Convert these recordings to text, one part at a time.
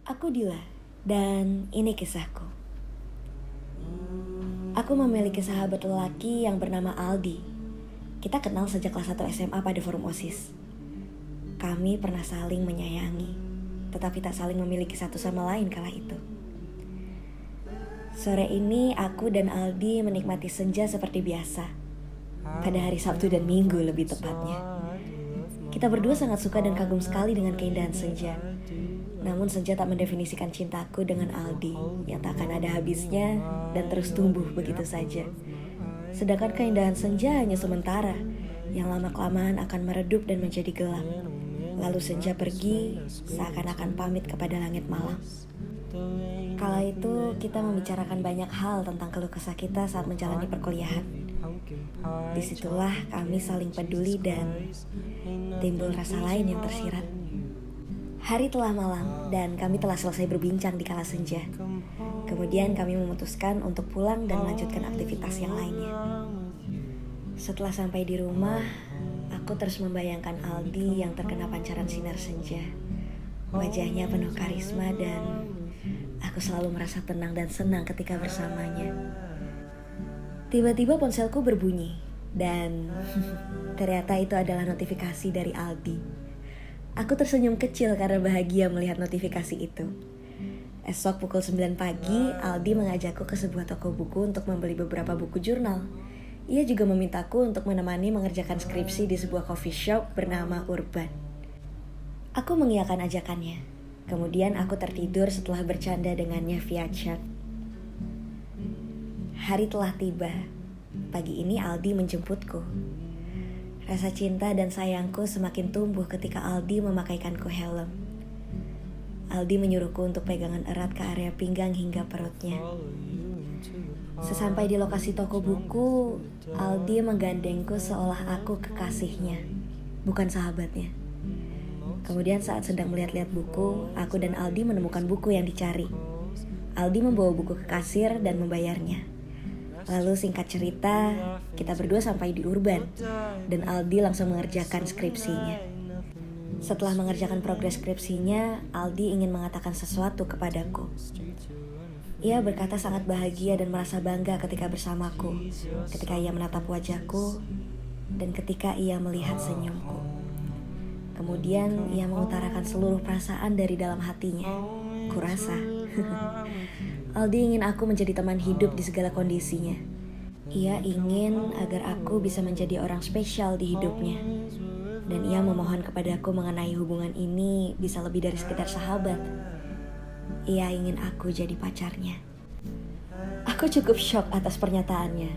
Aku Dila, dan ini kisahku. Aku memiliki sahabat lelaki yang bernama Aldi. Kita kenal sejak kelas 1 SMA pada forum OSIS. Kami pernah saling menyayangi, tetapi tak saling memiliki satu sama lain kala itu. Sore ini aku dan Aldi menikmati senja seperti biasa. Pada hari Sabtu dan Minggu lebih tepatnya. Kita berdua sangat suka dan kagum sekali dengan keindahan senja. Namun senja tak mendefinisikan cintaku dengan Aldi yang tak akan ada habisnya dan terus tumbuh begitu saja. Sedangkan keindahan senja hanya sementara, yang lama-kelamaan akan meredup dan menjadi gelap. Lalu senja pergi, seakan-akan pamit kepada langit malam. Kala itu kita membicarakan banyak hal tentang keluh kesah kita saat menjalani perkuliahan. Disitulah kami saling peduli dan timbul rasa lain yang tersirat. Hari telah malam dan kami telah selesai berbincang di kala senja. Kemudian kami memutuskan untuk pulang dan melanjutkan aktivitas yang lainnya. Setelah sampai di rumah, aku terus membayangkan Aldi yang terkena pancaran sinar senja. Wajahnya penuh karisma dan aku selalu merasa tenang dan senang ketika bersamanya. Tiba-tiba ponselku berbunyi dan ternyata itu adalah notifikasi dari Aldi. Aku tersenyum kecil karena bahagia melihat notifikasi itu. Esok pukul 9 pagi, Aldi mengajakku ke sebuah toko buku untuk membeli beberapa buku jurnal. Ia juga memintaku untuk menemani mengerjakan skripsi di sebuah coffee shop bernama Urban. Aku mengiyakan ajakannya. Kemudian aku tertidur setelah bercanda dengannya via chat. Hari telah tiba. Pagi ini Aldi menjemputku. Rasa cinta dan sayangku semakin tumbuh ketika Aldi memakaikanku helm. Aldi menyuruhku untuk pegangan erat ke area pinggang hingga perutnya. Sesampai di lokasi toko buku, Aldi menggandengku seolah aku kekasihnya, bukan sahabatnya. Kemudian saat sedang melihat-lihat buku, aku dan Aldi menemukan buku yang dicari. Aldi membawa buku ke kasir dan membayarnya. Lalu singkat cerita, kita berdua sampai di Urban dan Aldi langsung mengerjakan skripsinya. Setelah mengerjakan progres skripsinya, Aldi ingin mengatakan sesuatu kepadaku. Ia berkata sangat bahagia dan merasa bangga ketika bersamaku, ketika ia menatap wajahku, dan ketika ia melihat senyumku. Kemudian ia mengutarakan seluruh perasaan dari dalam hatinya. Kurasa Aldi ingin aku menjadi teman hidup di segala kondisinya. Ia ingin agar aku bisa menjadi orang spesial di hidupnya. Dan ia memohon kepadaku mengenai hubungan ini bisa lebih dari sekedar sahabat. Ia ingin aku jadi pacarnya. Aku cukup shock atas pernyataannya.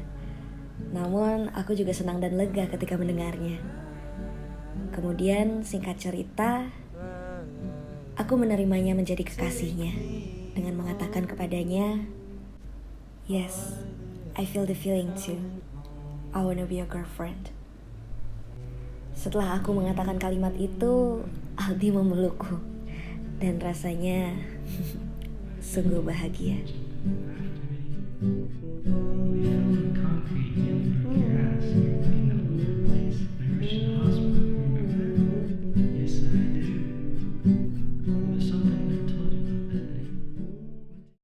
Namun aku juga senang dan lega ketika mendengarnya. Kemudian singkat cerita, aku menerimanya menjadi kekasihnya dengan mengatakan kepadanya, "Yes, I feel the feeling too. I wanna be your girlfriend." Setelah aku mengatakan kalimat itu, Aldi memelukku dan rasanya sungguh bahagia.